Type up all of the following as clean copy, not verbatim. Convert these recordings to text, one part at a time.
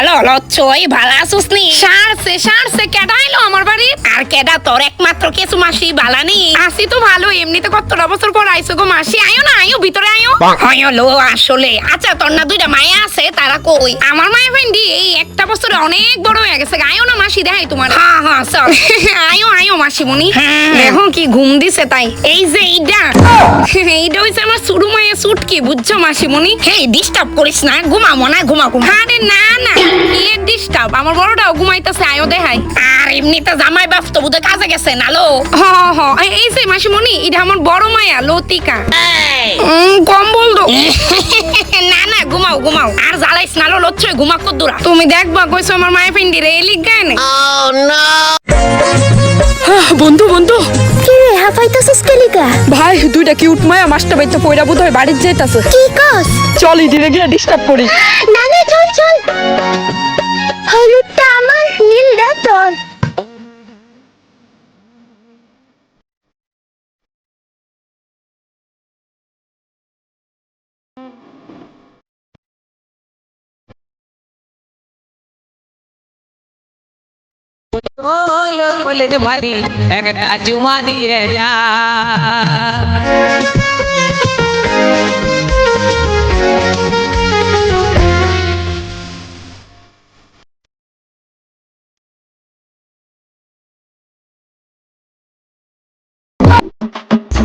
Hello লচ্ছই ভালো আছিস নি? সারছে কেডা এলো আমার বাড়ি? আর কেডা তোর একমাত্র কিছু মাসি বালানি? আসি তো ভালো, এমনিতে কতটা বছর পর আইসো গো মাসি। আয়ো না, আয়ো ভিতরে আয়ো। হলো আসলে। আচ্ছা তোর না দুইটা মায়া আছে, তারা কই? আমার মায়ের ফ্রেন্ডি এই একটা বছরে অনেক বড় হয়ে গেছে। আয়ো না মাসি, দেখাই তোমার। হ্যাঁ চল। আয়ো মাসিমণি। হ্যাঁ। দেখো কি ঘুম দিছে তাই। এই যে এইটা হইছে আমার সুরু মায়ের সুটকি, বুঝছো মাসিমণি? হেই ডিস্টার্ব করিস না, ঘুমাবো না, ঘুমা। আরে না কি ডিস্টার্ব, আমার বড়টাও ঘুমাইতেছে। আয়ো দেখাই। আর এমনিতে জামাই বাপ তো বুঝে কাজে গেছে নালো। এই যে মাসিমণি, এটা আমার বড় মায়া লতিকা। কম বলতো। না ঘুমাও আর জ্বালাইস নালো লচ্ছই ঘুমা কদ্দুরা। তুমি দেখবা কইছো আমার মায়ের ফ্রেন্ডি রে এলিক গায় না। বন্ধু কি রে হাফাইতাছিস কেলিকা? ভাই দুইটা কিউট মায়া মাস্টার বাইতে পয়রা বুধ হয় বাড়ির যাইতাছে। কি কস? চল ইদিরে গিয়ে ডিস্টার্ব করি। না চল হলুদটা আমার, নীলটা তোর। বলে যে ভারি একটা চুমা দিয়ে যা।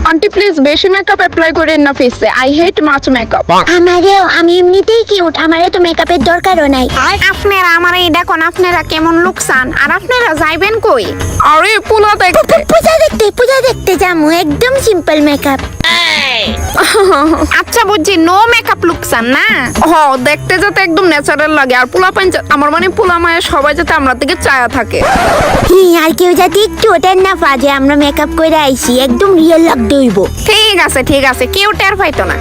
আন্টি প্লিজ বেশি মেকআপ অ্যাপ্লাই করেন না ফেসে। I hate much makeup. আমারেও, আমি এমনিতেই কিউট, আমারে তো মেকআপের দরকারও নাই। আপনারা আমার এই দেখুন, আপনারা কেমন লুকসান। আর আপনারা যাইবেন কই? আরে পোলা দেখতে। পূজা দেখতে যামু, একদম সিম্পল মেকআপ। আচ্ছা বুঝছি, নো মেকআপ লুকসান না। দেখতে যাতে একদম ন্যাচারাল লাগে। আর পোলা পাঞ্চ আমার মানে পোলা মায়া সবাই যাতে আমরা থেকে চায়া থাকে। আর কেউ যাতে একটু ওটার না পাজে আমরা মেকআপ করে আইছি, একদম রিয়েল লাগতে হইব। ঠিক আছে কেউ টের পাইতো না।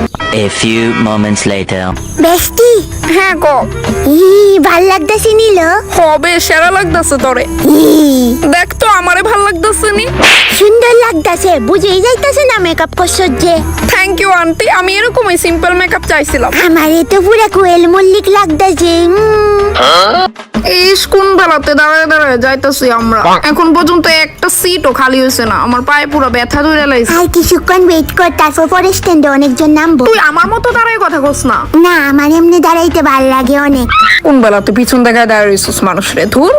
A few moments later. বেস্টি, হ্যাঁ গো। ভাল লাগতাছি নীল। হবে সেরা লাগতাছে তোরে। দেখ তো আমারে ভাল লাগতাছে নি। সুন্দর লাগতাছে, বুঝেই যাইতাছে না মেকআপ করছস যে। থ্যাংক ইউ আন্টি, আমি এরকমই সিম্পল মেকআপ চাইছিলাম। আমারে তো পুরা কোয়েল মল্লিক লাগতাছে। এই কোন বেলাতে দাঁড়ায় যাইতাছি আমরা। এখন পর্যন্ত একটা সিটও খালি হয়েছে না। আমার পায়ে পুরো ব্যথা ধরে লাইছে। আর কিছুক্ষণ ওয়েট কর, তারপর পরে স্ট্যান্ডে অনেকজন নামবো। তুই আমার মতো দাঁড়ায় কথা কস না। না, আমার এমনি দাঁড়াইতে ভাল লাগে অনেক। কোন বেলাতে পিছন দেখায় দাঁড়িয়েছিস মানুষ রে, ধুর।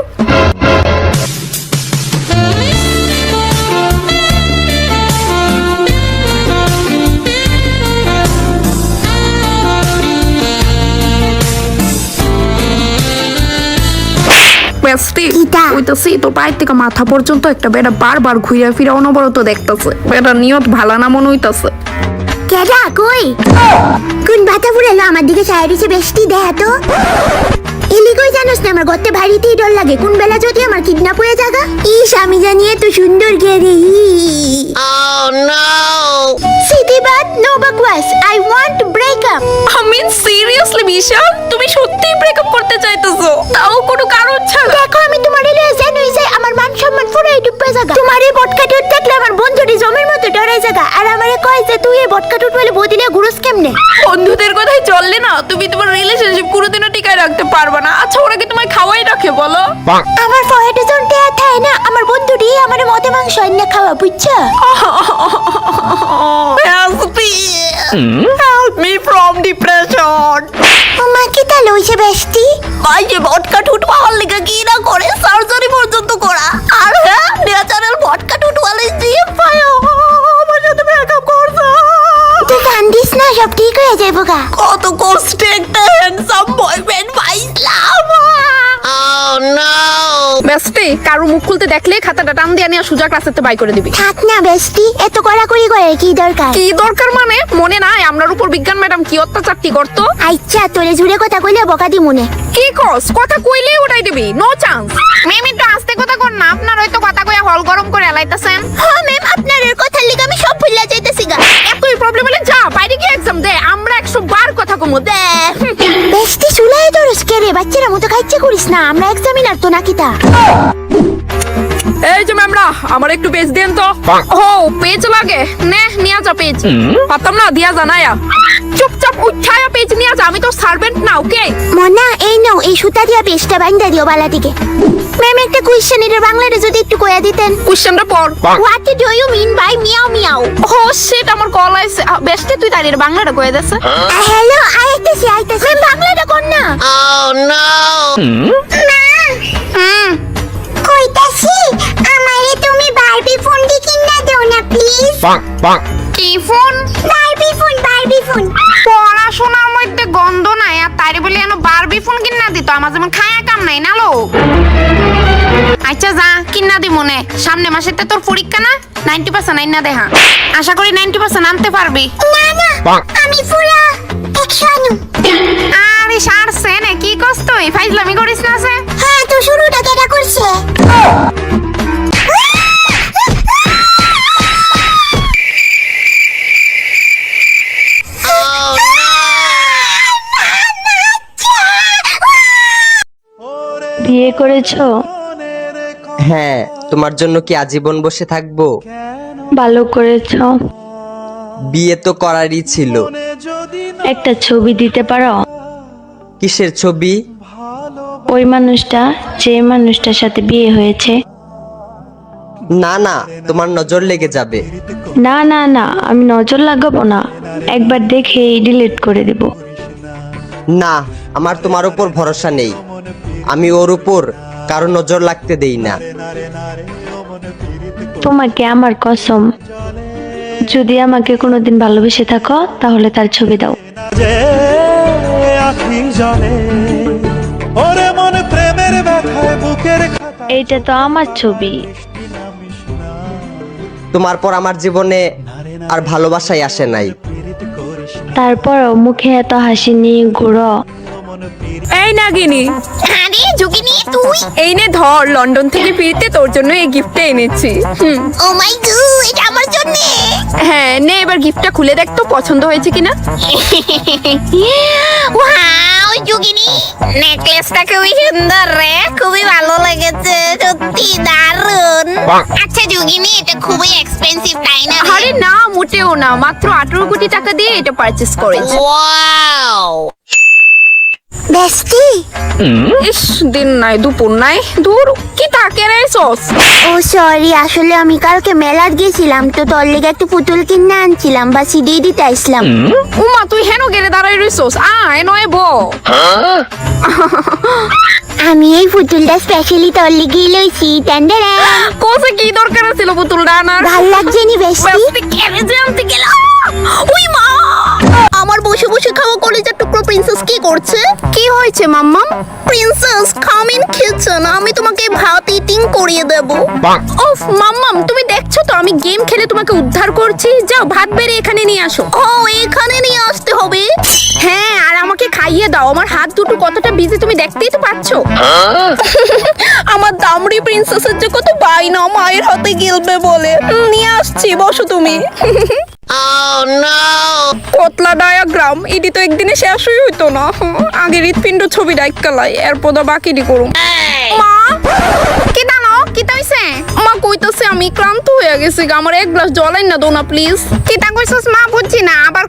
বেস্টি, কিটা? ওইতাছি তোর পায়ের থেকে মাথা পর্যন্ত একটা বেটা বারবার ঘুরে ফিরে অনবরত দেখতাছে। বেটা নিয়ত ভালা না মনে হইতাছে। কেডা কই? কোন বাতা ফুরালো আমার দিকে চাই দিছে? বেস্টি দেখ তো। এলি কই জানোস না, আমার গর্তে ভারিতেই ডর লাগে। কোন বেলা যদি আমার কিডন্যাপ হয়ে যাগা। ইস, আমি জানি এত সুন্দর গেরে। সিটি বাট নো বকওয়াস, I want to break up. Seriously Bishal, তুমি সত্যিই ব্রেকআপ করতে চাইতেছো? তাও কোনো কারণ ছাড়া? দেখো, আমি তোমার এলে জান হই যাই, আমার মান সম্মান পুরাই ডুবে যাগা। তোমার এই বটকা টুট দেখলে আমার বন্ধুটি জমের মতো ডরে যাগা। আর আমারে কয় যে তুই এই বটকা টুট বলে বদিনে ঘুরস কেমনে? বন্ধুদের কথাই চললে না, তুমি তোমার রিলেশনশিপ কোনোদিনও টিকায় রাখতে পারবে না। আচ্ছা ওরা কি তোমায় খাওয়াই রাখে বলো? আমার ফয়েটে জনতে থাকে না, আমার বন্ধুটি আমার মতে মাংস এনে খাওয়া, বুঝছো? Help me from depression. মা কি তা লইছে বেস্টি? ভাই যে ভটকা ঠুট পাওয়ার লেগে কি না করে সার্জারি পর্যন্ত করা। আর হ্যাঁ, ন্যাচারাল ভটকা ঠুট ওয়ালে দিয়ে পায় আমার সাথে ব্রেকআপ করছো। তুই কান্দিস না, সব ঠিক হয়ে যাইব গা। কত কষ্টে একটা হ্যান্ডসাম বয়ফ্রেন্ড পাইছিলাম। বেস্টি, কারো মুখ খুলতে দেখলে খাতাটা টান দিয়ে নিয়ে সুজা ক্লাসেতে বাই করে দিবি। থাক না বেস্টি, এত কড়াকড়ি করে কি দরকার? কি দরকার মানে? মনে নাই আমরার উপর বিজ্ঞান ম্যাডাম কি অত্যাচারটি করতো? আচ্ছা, তোরে জুড়ে কথা কইলে বকা দি মনে। কি কস? কথা কইলেই উঠাই দিবি, নো চান্স। ম্যাম একটু আস্তে কথা কর না, আপনার হয়তো কথা কইয়া হল গরম করে এলাইতাছেন। হ্যাঁ ম্যাম, আপনার এর কথার লিগে আমি সব ভুলে যাইতেছি গা। এতই প্রবলেম হলে যা বাইরে গিয়ে এক্সাম দে, আমরা 100 বার কথা কমু দে। বেস্টি চুলাই ধরস কে রে? বাচ্চারা মতো খাইচ্ছে করিস না, আমরা এক্সামিনার তো নাকি তা। এই যে ম্যামরা আমার একটু পেজ দেন তো। ও পেজ লাগে নে নিয়ে যা পেজ। পারতাম না দিয়া জানায়া চুপচাপ উঠায়া পেজ নিয়ে যা, আমি তো সার্ভেন্ট না। ওকে মনা এই নাও এই সুতা দিয়া পেস্টটা বাইন্দা দিও বালা দিকে। ম্যাম একটা কোয়েশ্চেন, এর বাংলাটা যদি একটু কইয়া দিতেন। কোশ্চেনটা পড়। What do you mean by meow meow? Oh shit আমার কল আইছে। বেস্টে তুই দাঁড়িয়ে বাংলাটা কয়ে দেছে। হ্যালো আইতাছি আইতাছি। ম্যাম বাংলাটা কোন না? না কইতাছি আমারে তুমি বারবি ফোনটি কিনা দাও না প্লিজ। কি phone? Barbie phone Barbie phone. পড়াশোনার মধ্যে গন্ধ নাই আর তাই বলে এনো বারবি ফোন কিনা দিত। আমার যেমন খায়া কাম নাই না লো। আচ্ছা যা কিনা দি মনে, সামনে মাসেতে তোর পরীক্ষা না? 90% আইনা দেখা। আশা করি 90% আনতে পারবি। না না আমি পুরা 100 আনু। আরে সারছে না কি কস তুই? ফাইজলামি করিস না সে? হ্যাঁ তো শুরুটা কেটা করছে? বিয়ে করেছো? হ্যাঁ, তোমার জন্য কি আজীবন বসে থাকবো? ভালো করেছো। বিয়ে তো করারই ছিল। একটা ছবি দিতে পারো? কিসের ছবি? ওই মানুষটা যে মানুষটার সাথে বিয়ে হয়েছে। না না, তোমার নজর লেগে যাবে। না না না আমি নজর লাগাবো না, একবার দেখে ডিলিট করে দেব। না, আমার তোমার উপর ভরসা নেই। আমি ওর উপর কারো নজর লাগতে দেই না। তোমাকে আমার কসম, যদি আমাকে কোনোদিন ভালোবেসে থাকো তাহলে তার ছবি দাও। এইটা তো আমার ছবি। তোমার পর আমার জীবনে আর ভালোবাসাই আসে নাই। তারপরও মুখে এত হাসি নিয়ে ঘুরো। এই নাগিনি, আরে যোগিনী তুই? এই নে ধর, লন্ডন থেকে ফিরতে তোর জন্য এই গিফটটা এনেছি। ও মাই গড এটা আমার জন্য। হ্যাঁ নে এবার গিফটটা খুলে দেখ তো পছন্দ হয়েছে কিনা। ওয়াও যোগিনী নেকলেসটা খুবই সুন্দর রে, খুবই ভালো লেগেছে, সত্যি দারুণ। আচ্ছা যোগিনী এটা খুবই এক্সপেন্সিভ তাই না? আরে না মোটেও না, মাত্র 18 কোটি টাকা দিয়ে এটা পারচেজ করেছি। ওয়াও বেস্টি। ইস দিন নাই দুপুর নাই, দূর কি তাকে রে সস। ও সরি আসলে আমি কালকে মেলাত গেছিলাম তো তোর লেগে একটু পুতুল কিনে আনছিলাম বা সিডি দিতে আসলাম। উমা তুই হেন গেলে দাঁড়াই রইছস? আয় নয় ব। আমি এই পুতুলটা স্পেশালি তোর লেগেই লইছি। টেন্ডারে কোসে কি দরকার ছিল পুতুলটা আনার? ভাল লাগছে নি বেস্টি? বেস্টি কেন জানতে গেল? ওই মা, আমার বসে বসে খাওয়া কলেজের টুকরো প্রিন্সেস কি করছে? কি হয়েছে মাম্মাম? প্রিন্সেস কাম ইন কিচেন, আমি তোমাকে ভাত ইটিং করিয়ে দেব। ওফ মাম্মাম তুমি দেখছো তো আমি গেম খেলে তোমাকে উদ্ধার করছি। যাও ভাত বেড়ে এখানে নিয়ে আসো। ও এখানে নিয়ে আসতে হবে? হ্যাঁ আর আমাকে খাইয়ে দাও, আমার হাত দুটো কতটা বিজি তুমি দেখতেই তো পাচ্ছো। আমার দামড়ি প্রিন্সেসের যে কত বায়না মায়ের হাতে গেলবে বলে। নিয়ে আসছি, বসো তুমি। কতলা ডায়াগ্রাম এটি তো একদিনে শেষই হইতো না। আগে হৃৎপিণ্ড ছবি ডাইকালাই এরপর বাকিটি করুম। মা কি দানো কি তাইছে? মা কইতাছে আমি ক্লান্ত হয়ে গেছি, আমার এক গ্লাস জল আইন না দো না প্লিজ। কি তা কইছস মা? বুঝছি না আবার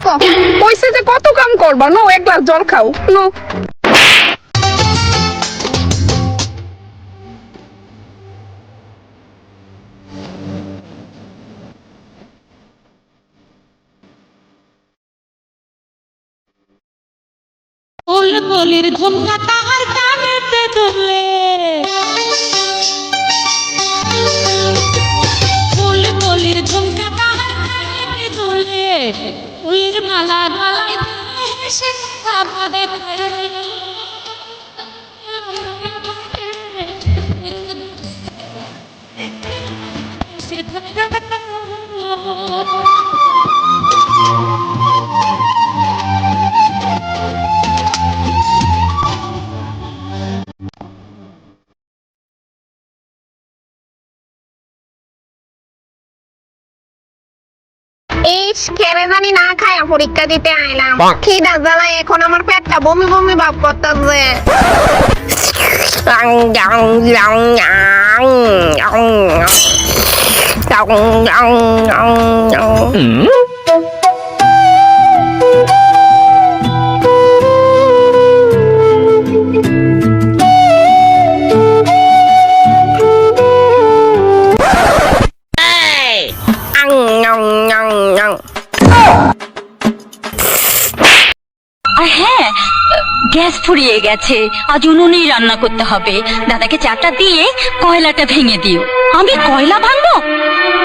কইছে যে কত কাম করবা, নো এক গ্লাস জল খাও নো। ফুলকলির ঝুমকা তাহার কানেতে ধরলে, ফুলকলির ঝুমকা তাহার কানেতে ধরলে, ফুলের মালা গলায় দিলে হেসে আবাদে ইস কেড়ে জানি না খায়া পরীক্ষা দিতে আইলাম। খিদা জ্বালায় এখন আমার পেটটা বমি বমি ভাব করতেছে। আর হ্যাঁ, গ্যাস ফুরিয়ে গেছে, আজ উনুনেই রান্না করতে হবে। দাদাকে চাটা দিয়ে কয়লাটা ভেঙে দিও। আমি কয়লা ভাঙবো?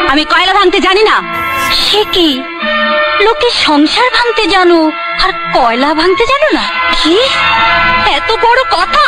আমি কয়লা ভাঙতে জানি না। সে কি, লোকে সংসার ভাঙতে জানো আর কয়লা ভাঙতে জানো না? কি এত বড় কথা!